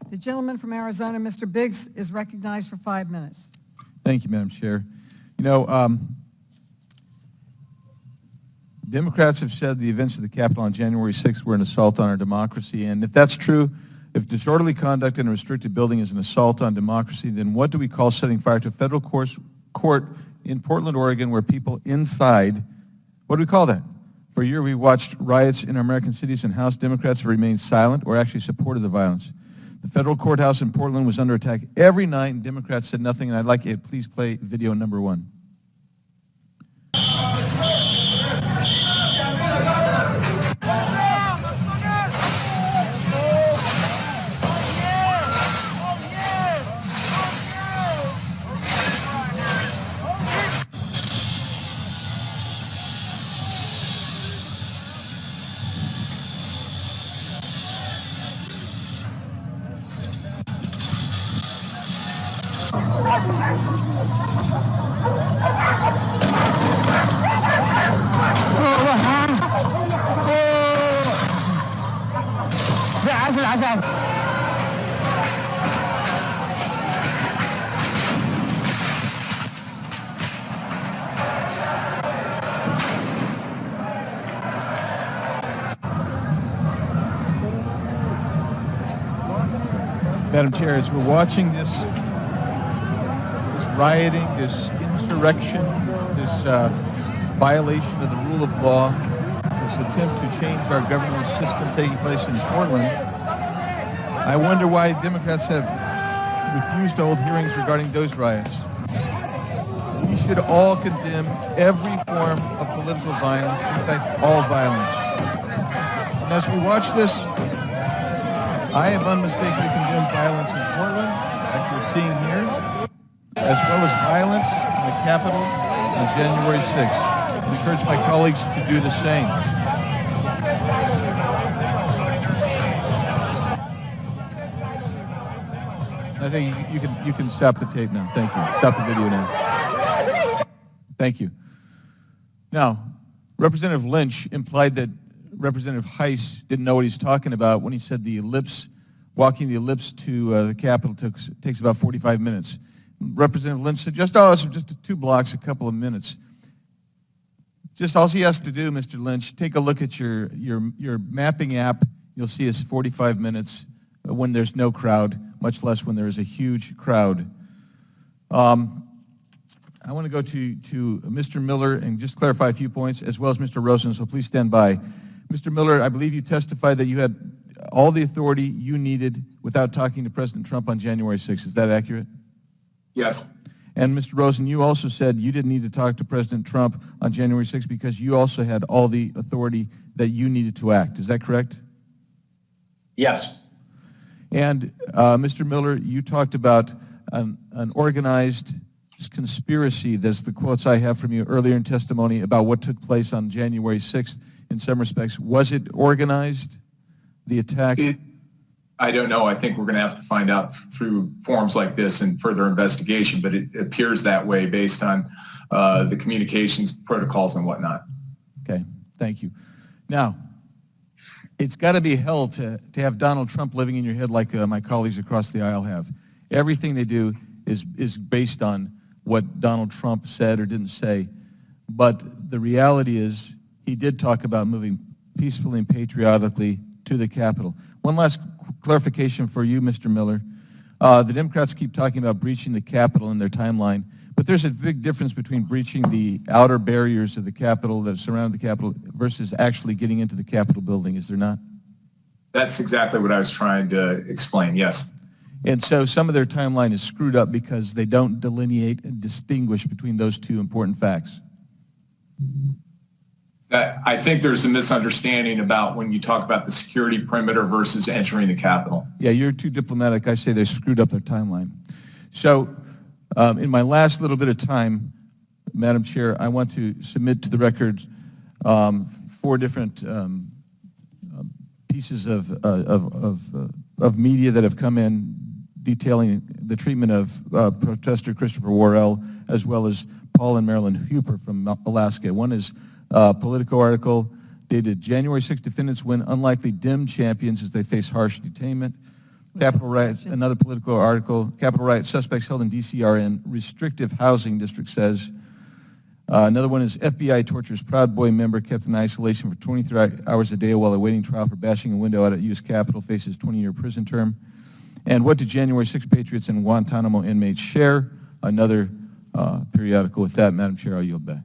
The gentleman from Arizona, Mr. Biggs, is recognized for 5 minutes. Thank you, Madam Chair. You know, Democrats have said the events of the Capitol on January 6th were an assault on our democracy, and if that's true, if disorderly conduct in a restricted building is an assault on democracy, then what do we call setting fire to a federal court in Portland, Oregon, where people inside, what do we call that? For a year, we watched riots in our American cities, and House Democrats have remained silent or actually supported the violence. The federal courthouse in Portland was under attack every night, and Democrats said nothing, and I'd like you to please play video number 1. Madam Chair, as we're watching this rioting, this insurrection, this violation of the rule of law, this attempt to change our government system taking place in Portland, I wonder why Democrats have refused to hold hearings regarding those riots. We should all condemn every form of political violence, in fact, all violence. And as we watch this, I have unmistakably condemned violence in Portland, like you're seeing here, as well as violence in the Capitol on January 6th. I encourage my colleagues to do the same. I think you can stop the tape now. Thank you. Stop the video now. Thank you. Now, Representative Lynch implied that Representative Heiss didn't know what he's talking about when he said the ellipse, walking the ellipse to the Capitol takes about 45 minutes. Representative Lynch said, it's just 2 blocks, a couple of minutes. Just all he has to do, Mr. Lynch, take a look at your mapping app. You'll see it's 45 minutes when there's no crowd, much less when there is a huge crowd. I want to go to Mr. Miller and just clarify a few points, as well as Mr. Rosen, so please stand by. Mr. Miller, I believe you testified that you had all the authority you needed without talking to President Trump on January 6th. Is that accurate? Yes. And Mr. Rosen, you also said you didn't need to talk to President Trump on January 6th because you also had all the authority that you needed to act. Is that correct? Yes. And Mr. Miller, you talked about an organized conspiracy. That's the quotes I have from you earlier in testimony about what took place on January 6th. In some respects, was it organized, the attack? I don't know. I think we're going to have to find out through forums like this and further investigation, but it appears that way based on the communications protocols and whatnot. Okay, thank you. Now, it's got to be hell to have Donald Trump living in your head like my colleagues across the aisle have. Everything they do is based on what Donald Trump said or didn't say, but the reality is he did talk about moving peacefully and patriotically to the Capitol. One last clarification for you, Mr. Miller. The Democrats keep talking about breaching the Capitol in their timeline, but there's a big difference between breaching the outer barriers of the Capitol that surround the Capitol versus actually getting into the Capitol building, is there not? That's exactly what I was trying to explain, yes. And so some of their timeline is screwed up because they don't delineate and distinguish between those two important facts. I think there's a misunderstanding about when you talk about the security perimeter versus entering the Capitol. Yeah, you're too diplomatic. I say they screwed up their timeline. So in my last little bit of time, Madam Chair, I want to submit to the record 4 different pieces of media that have come in detailing the treatment of protester Christopher Worrell, as well as Paul and Marilyn Hooper from Alaska. One is Politico article dated January 6th, defendants win unlikely dim champions as they face harsh detainment. Capitol riot, another political article, Capitol riot, suspects held in D.C. are in restrictive housing, district says. Another one is FBI tortures Proud Boy member kept in isolation for 23 hours a day while awaiting trial for bashing a window out at U.S. Capitol, faces 20-year prison term. And what do January 6 patriots and Guantanamo inmates share? Another periodical. With that, Madam Chair, I'll yield back.